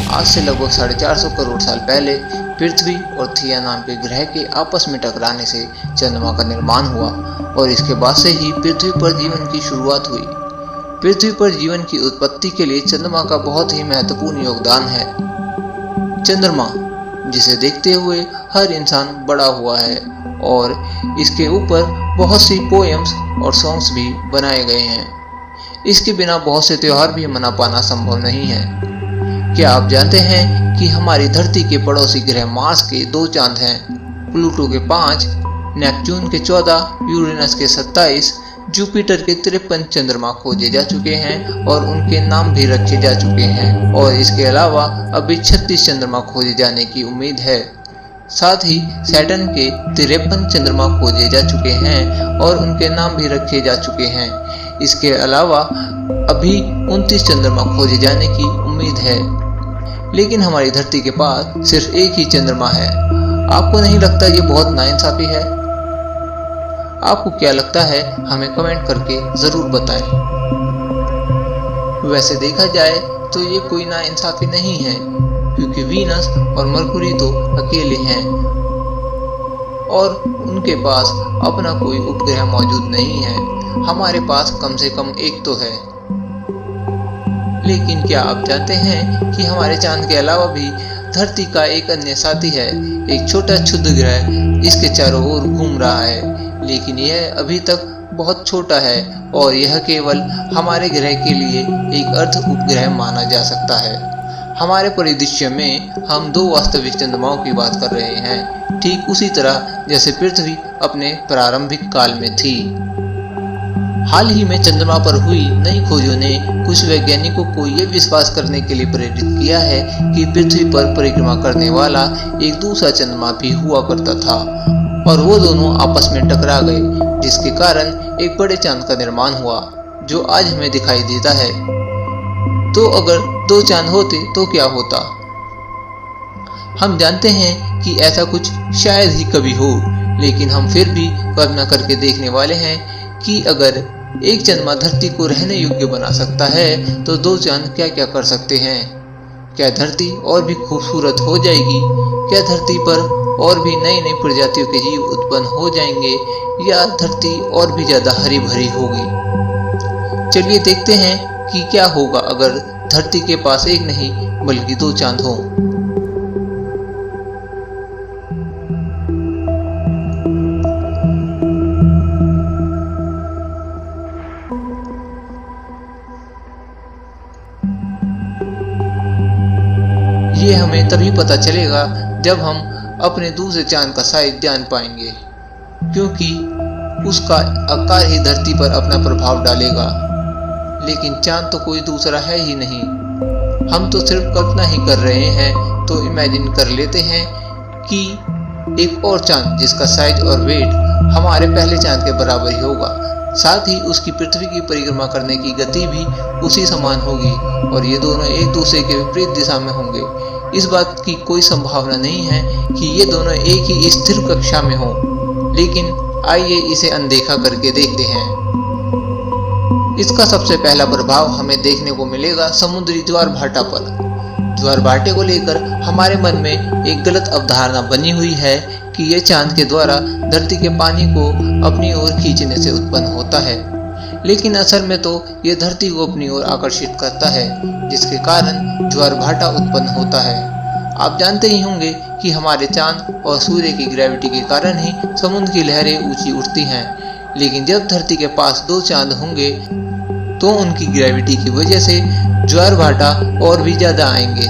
आज से लगभग 450 करोड़ साल पहले पृथ्वी और थिया नाम के ग्रह के आपस में टकराने से चंद्रमा का निर्माण हुआ और इसके बाद से ही पृथ्वी पर जीवन की शुरुआत हुई। पृथ्वी पर जीवन की उत्पत्ति के लिए चंद्रमा का बहुत ही महत्वपूर्ण योगदान है। चंद्रमा जिसे देखते हुए हर इंसान बड़ा हुआ है और इसके ऊपर बहुत सी पोएम्स और सॉन्ग्स भी बनाए गए हैं। इसके बिना बहुत से त्योहार भी मना पाना संभव नहीं है। क्या आप जानते हैं कि हमारी धरती के पड़ोसी ग्रह मार्स के 2 चांद हैं, प्लूटो के 5, नेपच्यून के 14, यूरेनस के 27, जुपिटर के 53 चंद्रमा खोजे जा चुके हैं और उनके नाम भी रखे जा चुके हैं और इसके अलावा अभी 36 चंद्रमा खोजे जाने की उम्मीद है। साथ ही सैटर्न के 53 चंद्रमा खोजे जा चुके हैं और उनके नाम भी रखे जा चुके हैं। इसके अलावा अभी 29 चंद्रमा खोजे जाने की उम्मीद है। लेकिन हमारी धरती के पास सिर्फ एक ही चंद्रमा है। आपको नहीं लगता ये बहुत नाइंसाफी है? आपको क्या लगता है हमें कमेंट करके ज़रूर बताएं। वैसे देखा जाए तो ये कोई नाइंसाफी नहीं है, क्योंकि वीनस और मरकुरी तो अकेले हैं और उनके पास अपना कोई उपग्रह मौजूद नहीं है। हमारे पास कम से कम एक तो है। लेकिन क्या आप जानते हैं कि हमारे चांद के अलावा भी धरती का एक अन्य साथी है, एक छोटा क्षुद्र ग्रह इसके चारों ओर घूम रहा है, लेकिन यह अभी तक बहुत छोटा है और यह केवल हमारे ग्रह के लिए एक अर्ध उपग्रह माना जा सकता है। हमारे परिदृश्य में हम 2 वास्तविक चंद्रमाओं की बात कर रहे हैं, ठीक उसी तरह जैसे पृथ्वी अपने प्रारंभिक काल में थी। हाल ही में चंद्रमा पर हुई नई खोजों ने कुछ वैज्ञानिकों को यह विश्वास करने के लिए प्रेरित किया है कि पृथ्वी पर परिक्रमा करने वाला एक दूसरा चंद्रमा भी हुआ करता था और वो दोनों आपस में टकरा गए, जिसके कारण एक बड़े चांद का निर्माण हुआ जो आज हमें दिखाई देता है। तो अगर 2 चांद होते तो क्या होता? हम जानते हैं कि ऐसा कुछ शायद ही कभी हो, लेकिन हम फिर भी कल्पना करके देखने वाले हैं कि अगर एक चंद्रमा धरती को रहने योग्य बना सकता है तो 2 चांद क्या क्या कर सकते हैं। क्या धरती और भी खूबसूरत हो जाएगी? क्या धरती पर और भी नई नई प्रजातियों के जीव उत्पन्न हो जाएंगे या धरती और भी ज़्यादा हरी भरी होगी? चलिए देखते हैं कि क्या होगा अगर धरती के पास एक नहीं बल्कि 2 चांद हों। ये हमें तभी पता चलेगा जब हम अपने दूसरे चांद का साइज जान पाएंगे, क्योंकि उसका आकार ही धरती पर अपना प्रभाव डालेगा। लेकिन चांद तो कोई दूसरा है ही नहीं, हम तो सिर्फ कल्पना ही कर रहे हैं। तो इमेजिन कर लेते हैं कि एक और चांद जिसका साइज और वेट हमारे पहले चांद के बराबर ही होगा, साथ ही उसकी पृथ्वी की परिक्रमा करने की गति भी उसी समान होगी और ये दोनों एक दूसरे के विपरीत दिशा में होंगे। इस बात की कोई संभावना नहीं है कि ये दोनों एक ही स्थिर कक्षा में हों, लेकिन आइए इसे अनदेखा करके देखते हैं। इसका सबसे पहला प्रभाव हमें देखने को मिलेगा समुद्री ज्वार भाटा पर। ज्वार भाटे को लेकर हमारे मन में एक गलत अवधारणा बनी हुई है कि यह चांद के द्वारा धरती के पानी को अपनी ओर खींचने से उत्पन्न होता है, लेकिन असल में तो यह धरती को अपनी ओर आकर्षित करता है, जिसके कारण ज्वार भाटा उत्पन्न होता है। आप जानते ही होंगे कि हमारे चांद और सूर्य की ग्रेविटी के कारण ही समुद्र की लहरें ऊंची उठती हैं, लेकिन जब धरती के पास 2 चांद होंगे तो उनकी ग्रेविटी की वजह से ज्वार भाटा और भी ज़्यादा आएंगे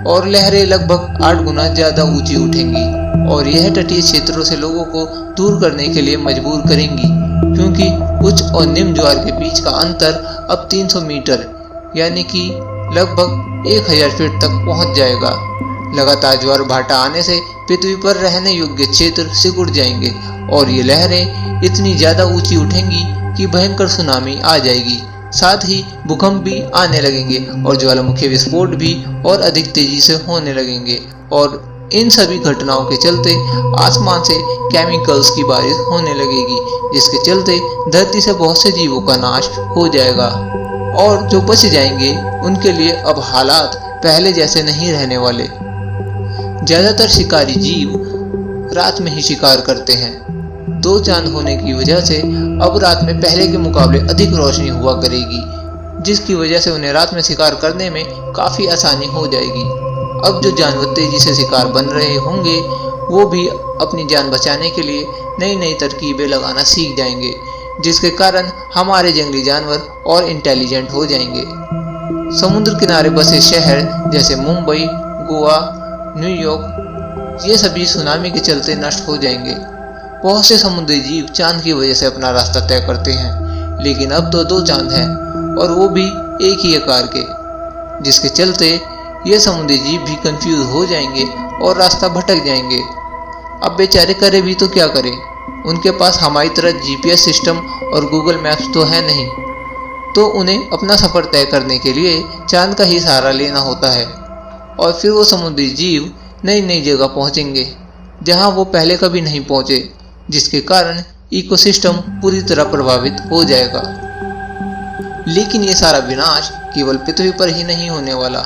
और लहरें लगभग 8 गुना ज़्यादा ऊंची उठेंगी और यह तटीय क्षेत्रों से लोगों को दूर करने के लिए मजबूर करेंगी, क्योंकि उच्च और निम्न ज्वार के बीच का अंतर अब 300 मीटर यानी कि लगभग 1000 फीट तक पहुंच जाएगा। लगातार ज्वार भाटा आने से पृथ्वी पर रहने योग्य क्षेत्र सिकुड़ जाएंगे और ये लहरें इतनी ज़्यादा ऊंची उठेंगी कि भयंकर सुनामी आ जाएगी। साथ ही भूकंप भी आने लगेंगे और ज्वालामुखी विस्फोट भी और अधिक तेजी से होने लगेंगे और इन सभी घटनाओं के चलते आसमान से केमिकल्स की बारिश होने लगेगी, जिसके चलते धरती से बहुत से जीवों का नाश हो जाएगा और जो बच जाएंगे उनके लिए अब हालात पहले जैसे नहीं रहने वाले। ज्यादातर शिकारी जीव रात में ही शिकार करते हैं। 2 चांद होने की वजह से अब रात में पहले के मुकाबले अधिक रोशनी हुआ करेगी, जिसकी वजह से उन्हें रात में शिकार करने में काफ़ी आसानी हो जाएगी। अब जो जानवर तेजी से शिकार बन रहे होंगे वो भी अपनी जान बचाने के लिए नई नई तरकीबें लगाना सीख जाएंगे, जिसके कारण हमारे जंगली जानवर और इंटेलिजेंट हो जाएंगे। समुद्र किनारे बसे शहर जैसे मुंबई, गोवा, न्यूयॉर्क, ये सभी सुनामी के चलते नष्ट हो जाएंगे। बहुत से समुद्री जीव चांद की वजह से अपना रास्ता तय करते हैं, लेकिन अब तो 2 चांद हैं और वो भी एक ही आकार के, जिसके चलते ये समुद्री जीव भी कंफ्यूज हो जाएंगे और रास्ता भटक जाएंगे। अब बेचारे करे भी तो क्या करें, उनके पास हमारी तरह जीपीएस सिस्टम और गूगल मैप्स तो है नहीं, तो उन्हें अपना सफ़र तय करने के लिए चांद का ही सहारा लेना होता है। और फिर वो समुद्री जीव नई नई जगह पहुंचेंगे जहां वो पहले कभी नहीं पहुंचे, जिसके कारण इकोसिस्टम पूरी तरह प्रभावित हो जाएगा। लेकिन ये सारा विनाश केवल पृथ्वी पर ही नहीं होने वाला।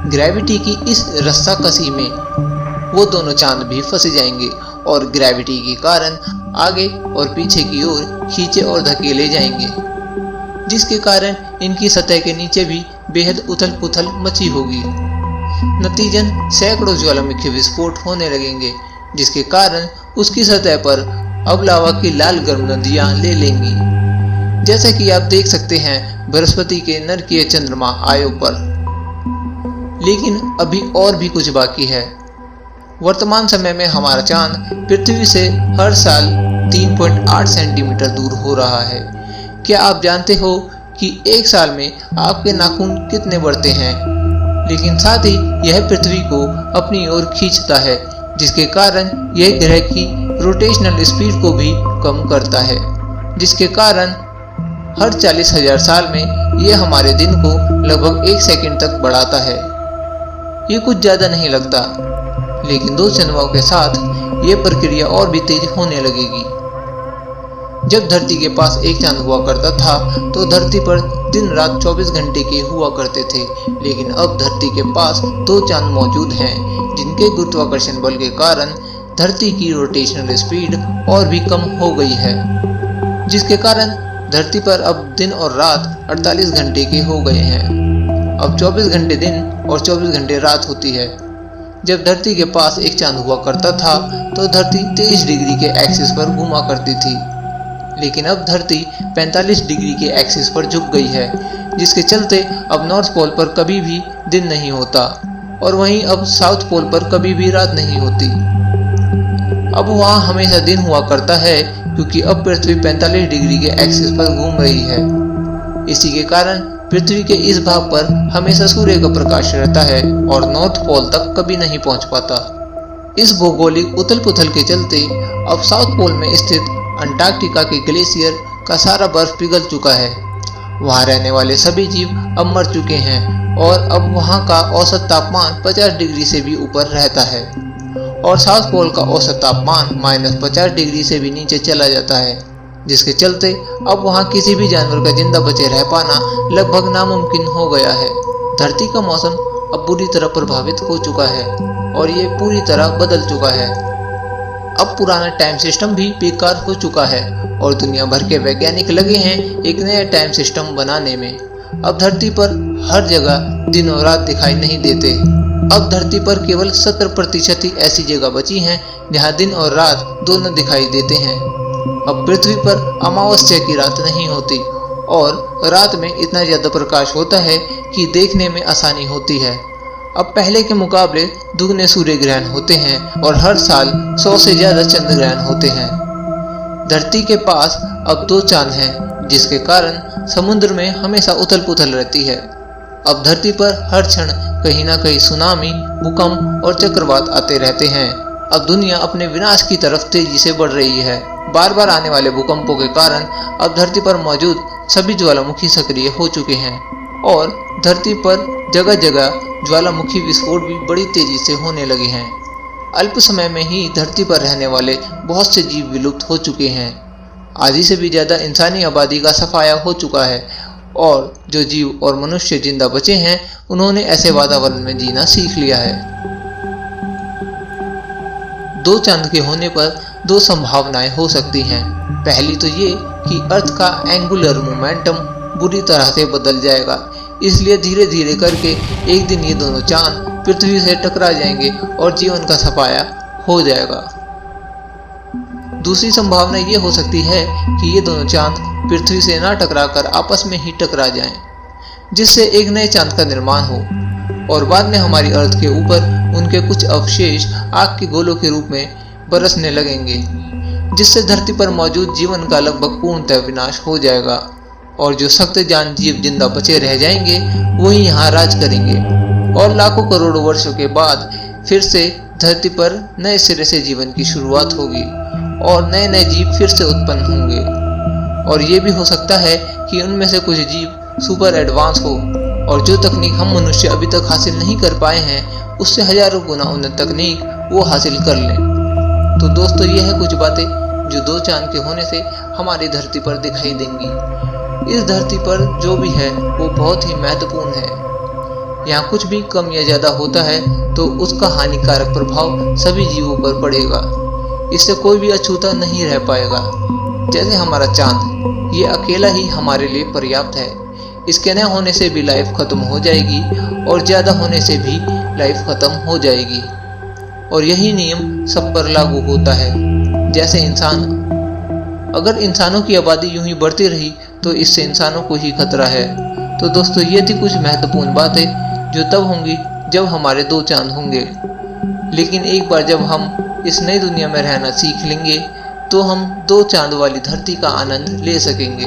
ग्रेविटी की इस रस्साकसी में वो दोनों चांद भी फंस जाएंगे और ग्रेविटी के कारण आगे और पीछे की ओर खींचे और धकेले जाएंगे, जिसके कारण इनकी सतह के नीचे भी बेहद उथल पुथल मची होगी। नतीजन सैकड़ों ज्वालामुखी विस्फोट होने लगेंगे, जिसके कारण उसकी सतह पर अब लावा की लाल गर्म नदियां ले लेंगी, जैसा कि आप देख सकते हैं बृहस्पति के नरकीय चंद्रमा आयोग पर। लेकिन अभी और भी कुछ बाकी है। वर्तमान समय में हमारा चांद पृथ्वी से हर साल 3.8 सेंटीमीटर दूर हो रहा है। क्या आप जानते हो कि एक साल में आपके नाखून कितने बढ़ते हैं? लेकिन साथ ही यह पृथ्वी को अपनी ओर खींचता है, जिसके कारण यह ग्रह की रोटेशनल स्पीड को भी कम करता है, जिसके कारण हर 40,000 साल में यह हमारे दिन को लगभग 1 सेकंड तक बढ़ाता है। ये कुछ ज़्यादा नहीं लगता, लेकिन 2 चंद्रमाओं के साथ ये प्रक्रिया और भी तेज होने लगेगी। जब धरती के पास एक चांद हुआ करता था तो धरती पर दिन रात 24 घंटे के हुआ करते थे, लेकिन अब धरती के पास 2 चांद मौजूद हैं, जिनके गुरुत्वाकर्षण बल के कारण धरती की रोटेशनल स्पीड और भी कम हो गई है, जिसके कारण धरती पर अब दिन और रात 48 घंटे के हो गए हैं। अब 24 घंटे दिन और 24 घंटे रात होती है। जब धरती के पास एक चांद हुआ करता था तो धरती 23 डिग्री के एक्सिस पर घूमा करती थी, लेकिन अब धरती 45 डिग्री के एक्सिस पर झुक गई है, जिसके चलते अब नॉर्थ पोल पर कभी भी दिन नहीं होता और वहीं अब साउथ पोल पर कभी भी रात नहीं होती। अब वहाँ हमेशा दिन हुआ करता है, क्योंकि अब पृथ्वी 45 डिग्री के एक्सिस पर घूम रही है। इसी के कारण पृथ्वी के इस भाग पर हमेशा सूर्य का प्रकाश रहता है और नॉर्थ पोल तक कभी नहीं पहुंच पाता। इस भौगोलिक उथल पुथल के चलते अब साउथ पोल में स्थित अंटार्कटिका के ग्लेशियर का सारा बर्फ पिघल चुका है। वहां रहने वाले सभी जीव अब मर चुके हैं और अब वहां का औसत तापमान 50 डिग्री से भी ऊपर रहता है और साउथ पोल का औसत तापमान -50 डिग्री से भी नीचे चला जाता है, जिसके चलते अब वहां किसी भी जानवर का जिंदा बचे रह पाना लगभग नामुमकिन हो गया है। धरती का मौसम अब पूरी तरह प्रभावित हो चुका है और ये पूरी तरह बदल चुका है। अब पुराना टाइम सिस्टम भी बेकार हो चुका है और दुनिया भर के वैज्ञानिक लगे हैं एक नया टाइम सिस्टम बनाने में। अब धरती पर हर जगह दिन और रात दिखाई नहीं देते। अब धरती पर केवल 70% ही ऐसी जगह बची हैं जहां दिन और रात दोनों दिखाई देते हैं। अब पृथ्वी पर अमावस्या की रात नहीं होती और रात में इतना ज़्यादा प्रकाश होता है कि देखने में आसानी होती है। अब पहले के मुकाबले दुगने सूर्य ग्रहण होते हैं और हर साल 100 से ज़्यादा चंद्र ग्रहण होते हैं। धरती के पास अब 2 चांद हैं, जिसके कारण समुद्र में हमेशा उथल पुथल रहती है। अब धरती पर हर क्षण कहीं ना कहीं सुनामी, भूकंप और चक्रवात आते रहते हैं। अब दुनिया अपने विनाश की तरफ तेजी से बढ़ रही है। बार बार आने वाले भूकंपों के कारण अब धरती पर मौजूद सभी ज्वालामुखी सक्रिय हो चुके हैं और धरती पर जगह जगह ज्वालामुखी विस्फोट भी बड़ी तेजी से होने लगे हैं। अल्प समय में ही धरती पर रहने वाले बहुत से जीव विलुप्त हो चुके हैं। आधी से भी ज़्यादा इंसानी आबादी का सफाया हो चुका है और जो जीव और मनुष्य जिंदा बचे हैं उन्होंने ऐसे वातावरण में जीना सीख लिया है। दो चांद के होने पर दो संभावनाएं हो सकती हैं। पहली तो ये कि अर्थ का एंगुलर मोमेंटम बुरी तरह से बदल जाएगा, इसलिए धीरे धीरे करके एक दिन ये दोनों चांद पृथ्वी से टकरा जाएंगे और जीवन का सफाया हो जाएगा। दूसरी संभावना ये हो सकती है कि ये दोनों चांद पृथ्वी से ना टकराकर आपस में ही टकरा जाएं, जिससे एक नए चांद का निर्माण हो और बाद में हमारी अर्थ के ऊपर उनके कुछ अवशेष आग के गोलों के रूप में बरसने लगेंगे, जिससे धरती पर मौजूद जीवन का लगभग पूर्णतः विनाश हो जाएगा और जो सख्त जान जीव जिंदा बचे रह जाएंगे वही यहाँ राज करेंगे और लाखों करोड़ों वर्षों के बाद फिर से धरती पर नए सिरे से जीवन की शुरुआत होगी और नए नए जीव फिर से उत्पन्न होंगे। और ये भी हो सकता है कि उनमें से कुछ जीव सुपर एडवांस हो और जो तकनीक हम मनुष्य अभी तक हासिल नहीं कर पाए हैं उससे हजारों गुना उन्नत तकनीक वो हासिल कर लें। तो दोस्तों, ये है कुछ बातें जो दो चांद के होने से हमारी धरती पर दिखाई देंगी। इस धरती पर जो भी है वो बहुत ही महत्वपूर्ण है। यहाँ कुछ भी कम या ज़्यादा होता है तो उसका हानिकारक प्रभाव सभी जीवों पर पड़ेगा। इससे कोई भी अछूता नहीं रह पाएगा। जैसे हमारा चांद, ये अकेला ही हमारे लिए पर्याप्त है। इसके न होने से भी लाइफ खत्म हो जाएगी और ज़्यादा होने से भी लाइफ खत्म हो जाएगी। और यही नियम सब पर लागू होता है। जैसे इंसान, अगर इंसानों की आबादी यूं ही बढ़ती रही तो इससे इंसानों को ही खतरा है। तो दोस्तों, ये थी कुछ महत्वपूर्ण बातें जो तब होंगी जब हमारे दो चांद होंगे। लेकिन एक बार जब हम इस नई दुनिया में रहना सीख लेंगे तो हम दो चांद वाली धरती का आनंद ले सकेंगे।